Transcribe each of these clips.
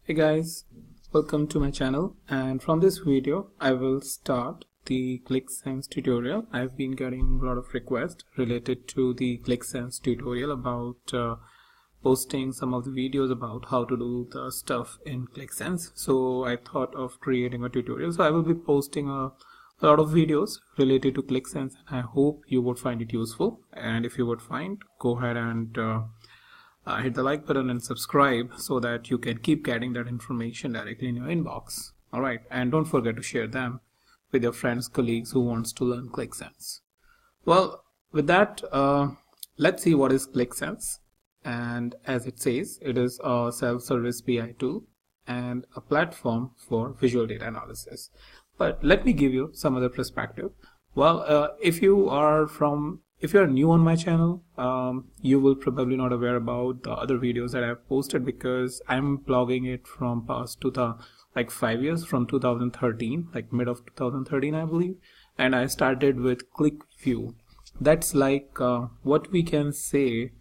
Hey guys, welcome to my channel, and from this video I will start the QlikSense tutorial. I've been getting a lot of requests related to the QlikSense tutorial about posting some of the videos about how to do the stuff in QlikSense. So I thought of creating a tutorial. So I will be posting a lot of videos related to QlikSense, and I hope you would find it useful. And if you would find, go ahead and hit the like button and subscribe so that you can keep getting that information directly in your inbox. Alright, and don't forget to share them with your friends, colleagues who wants to learn QlikSense. Well, with that, let's see what is QlikSense. And as it says, it is a self-service BI tool and a platform for visual data analysis. But let me give you some other perspective. Well, if you are new on my channel, you will probably not aware about the other videos that I've posted, because I'm blogging it from past 5 years, from 2013, like mid of 2013 I believe, and I started with Qlik View. That's like what we can say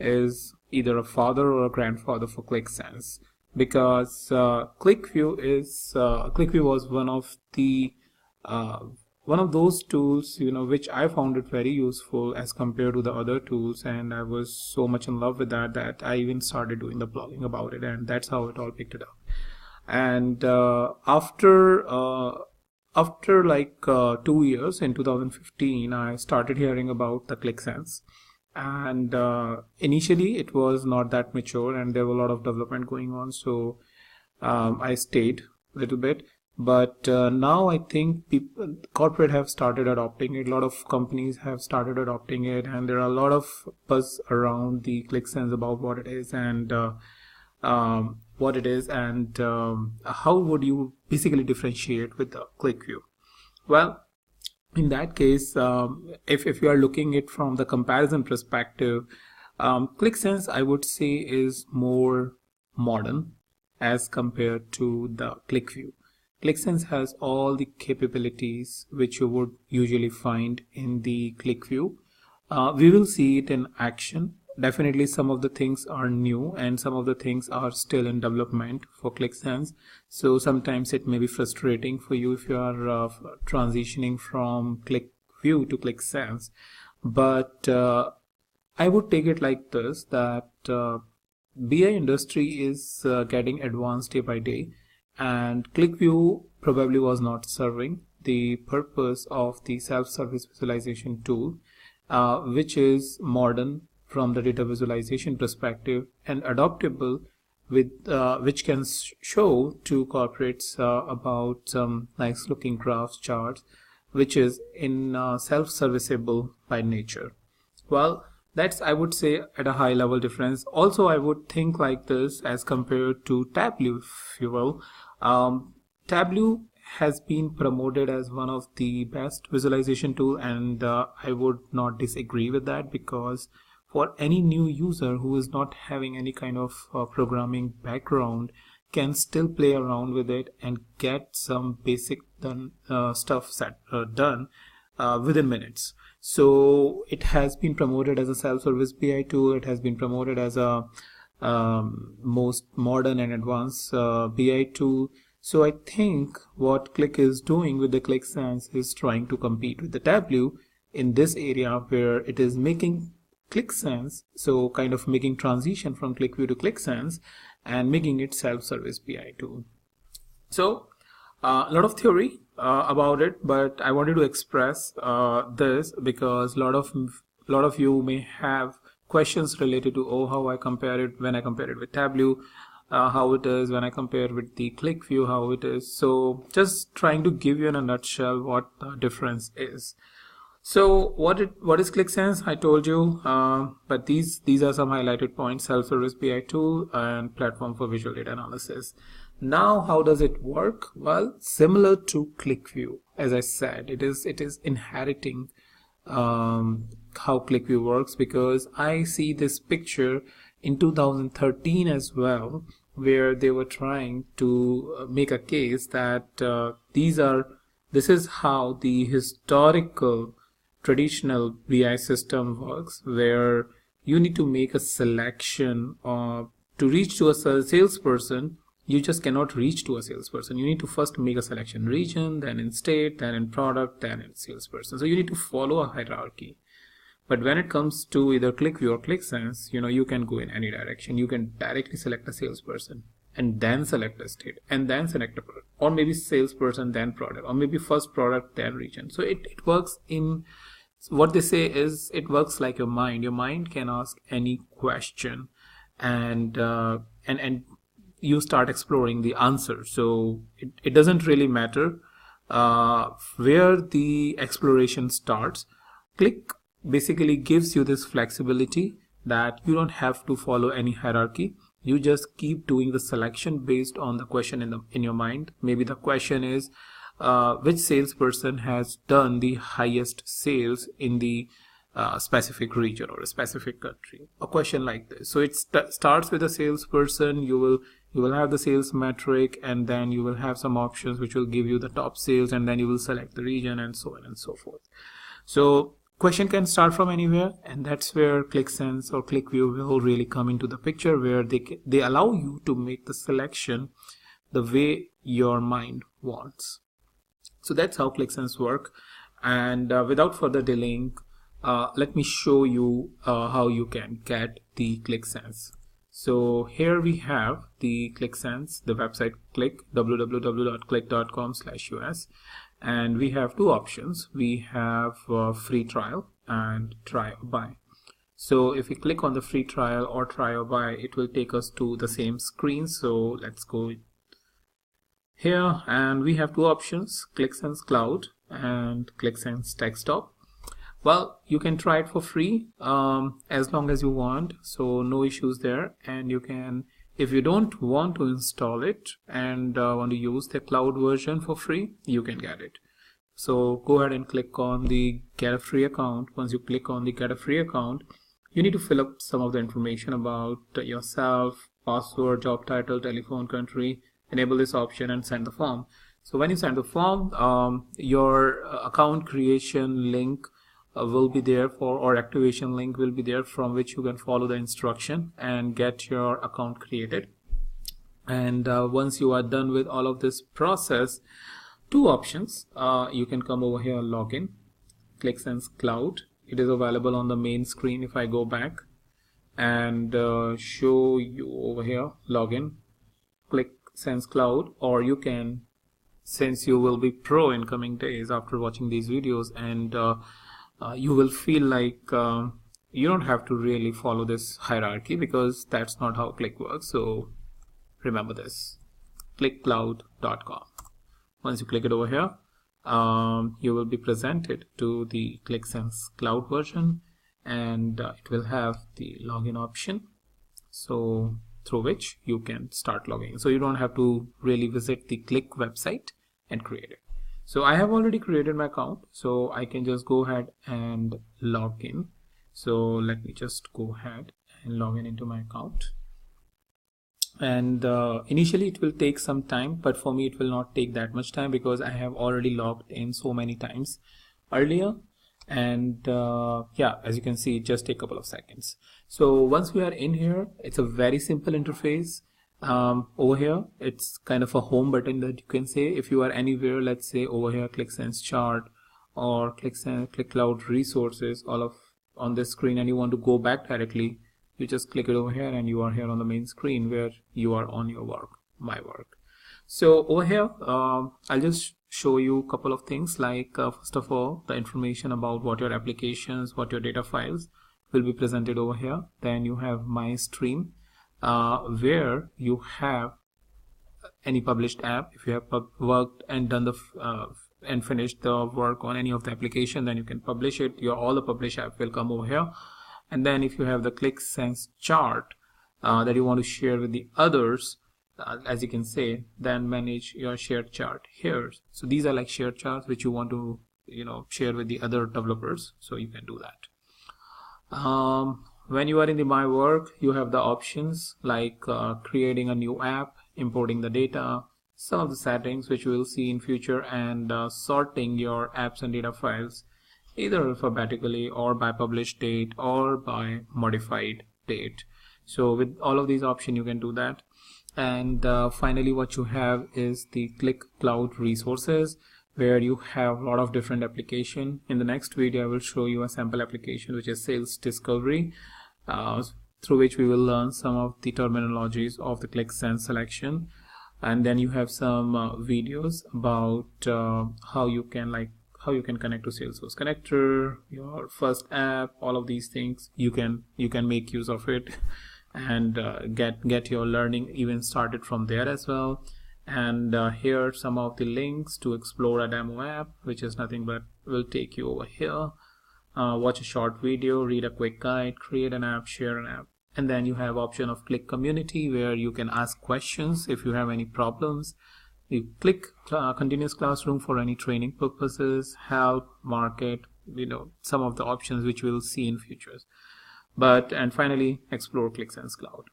is either a father or a grandfather for QlikSense, because Qlik View was one of those tools, which I found it very useful as compared to the other tools, and I was so much in love with that I even started doing the blogging about it, and that's how it all picked it up. And after 2 years, in 2015, I started hearing about the QlikSense, and initially it was not that mature and there were a lot of development going on, so I stayed a little bit. But now I think corporate have started adopting it. A lot of companies have started adopting it, and there are a lot of buzz around the QlikSense about what it is and how would you basically differentiate with the Qlik View. Well, in that case, if you are looking at it from the comparison perspective, QlikSense, I would say, is more modern as compared to the Qlik View. QlikSense has all the capabilities which you would usually find in the Qlik View. We will see it in action. Definitely some of the things are new and some of the things are still in development for QlikSense. So sometimes it may be frustrating for you if you are transitioning from Qlik View to QlikSense. But I would take it like this, that BI industry is getting advanced day by day. And Qlik View probably was not serving the purpose of the self-service visualization tool, which is modern from the data visualization perspective and adaptable, with which can show to corporates about some nice looking graphs, charts, which is in self-serviceable by nature. Well, that's, I would say, at a high level difference. Also, I would think like this as compared to Tableau, if you will. Tableau has been promoted as one of the best visualization tool, and I would not disagree with that, because for any new user who is not having any kind of programming background can still play around with it and get some basic stuff done within minutes. So it has been promoted as a self-service BI tool. It has been promoted as a most modern and advanced BI tool. So I think what Qlik is doing with the QlikSense is trying to compete with the Tableau in this area, where it is making QlikSense, so kind of making transition from Qlik View to QlikSense and making it self-service BI tool. So a lot of theory about it, but I wanted to express this because a lot of you may have questions related to how I compare it when I compare it with Tableau, how it is when I compare with the Qlik View, how it is. So just trying to give you in a nutshell what the difference is. So what is QlikSense? I told you, but these are some highlighted points: self-service BI tool and platform for visual data analysis. Now, how does it work? Well, similar to Qlik View, as I said, it is inheriting how Qlik View works, because I see this picture in 2013 as well, where they were trying to make a case that this is how the historical traditional BI system works, where you need to make a selection to reach to a salesperson. you just cannot reach to a salesperson. You need to first make a selection: region, then in state, then in product, then in salesperson. So you need to follow a hierarchy. But when it comes to either QlikView or QlikSense, you can go in any direction. You can directly select a salesperson and then select a state and then select a product, or maybe salesperson then product, or maybe first product then region. So it works in, what they say is, it works like your mind. Your mind can ask any question, and you start exploring the answer. So it doesn't really matter where the exploration starts. Qlik basically gives you this flexibility that you don't have to follow any hierarchy. You just keep doing the selection based on the question in your mind. Maybe the question is which salesperson has done the highest sales in the specific region or a specific country, a question like this. So it starts with a salesperson. You will have the sales metric, and then you will have some options which will give you the top sales, and then you will select the region, and so on and so forth. So question can start from anywhere, and that's where QlikSense or QlikView will really come into the picture, where they allow you to make the selection the way your mind wants. So that's how QlikSense work. And without further delaying, let me show you how you can get the QlikSense. So here we have the QlikSense, the website Qlik, www.qlik.com/us, and we have two options. We have free trial and try or buy. So if we click on the free trial or try or buy, it will take us to the same screen. So let's go here, and we have two options: QlikSense Cloud and QlikSense Desktop. Well, you can try it for free as long as you want, so no issues there. And you can, if you don't want to install it and want to use the cloud version for free, you can get it. So go ahead and click on the get a free account. Once you click on the get a free account, you need to fill up some of the information about yourself: password, job title, telephone, country. Enable this option and send the form. So when you send the form, your account creation link will be there or activation link will be there, from which you can follow the instruction and get your account created. And once you are done with all of this process, two options, you can come over here, login, QlikSense Cloud. It is available on the main screen. If I go back and show you over here, login, Qlik Sense Cloud, or you can, since you will be pro in coming days after watching these videos, and you will feel like you don't have to really follow this hierarchy, because that's not how Qlik works. So remember this, QlikCloud.com. Once you click it over here, you will be presented to the QlikSense Cloud version, and it will have the login option, so through which you can start logging. So you don't have to really visit the Qlik website and create it. So I have already created my account, so I can just go ahead and log in. So let me just go ahead and log in into my account. And initially it will take some time, but for me it will not take that much time, because I have already logged in so many times earlier. And yeah, as you can see, it just takes a couple of seconds. So once we are in here, it's a very simple interface. Over here, it's kind of a home button that you can say. If you are anywhere, let's say over here, QlikSense chart or Qlik Cloud resources, all of on this screen, and you want to go back directly, you just click it over here, and you are here on the main screen where you are on your work, my work. So over here, I'll just show you a couple of things, like first of all, the information about what your applications, what your data files will be presented over here. Then you have my stream, where you have any published app. If you have worked and done the and finished the work on any of the application, then you can publish it. All the published app will come over here. And then if you have the QlikSense chart that you want to share with the others, as you can say, then manage your shared chart here. So these are like shared charts which you want to share with the other developers, so you can do that. When you are in the my work, you have the options like creating a new app, importing the data, some of the settings which we will see in future, and sorting your apps and data files either alphabetically or by published date or by modified date. So with all of these options you can do that. And finally, what you have is the Qlik Cloud Resources, where you have a lot of different application. In the next video, I will show you a sample application, which is Sales Discovery, through which we will learn some of the terminologies of the QlikSense selection. And then you have some videos about how you can connect to Salesforce Connector, your first app, all of these things. You can make use of it and get your learning even started from there as well. And here are some of the links to explore a demo app, which is nothing but will take you over here. Watch a short video, read a quick guide, create an app, share an app. And then you have option of Qlik Community, where you can ask questions if you have any problems. You Qlik Continuous Classroom for any training purposes, help, market, some of the options which we'll see in futures. And finally, explore Qlik Sense Cloud.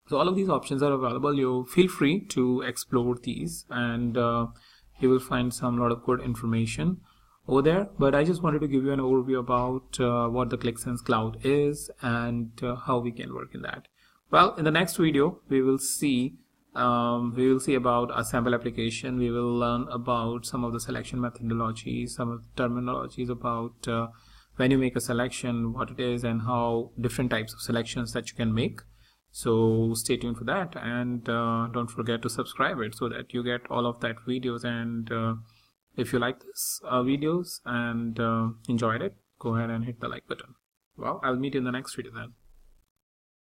So all of these options are available. You feel free to explore these, and you will find a lot of good information over there. But I just wanted to give you an overview about what the Qlik Sense Cloud is and how we can work in that. Well, in the next video, we will see about a sample application. We will learn about some of the selection methodologies, some of the terminologies about when you make a selection, what it is, and how different types of selections that you can make. So stay tuned for that, and don't forget to subscribe it so that you get all of that videos. And if you like this videos and enjoyed it, go ahead and hit the like button. Well, I'll meet you in the next video then.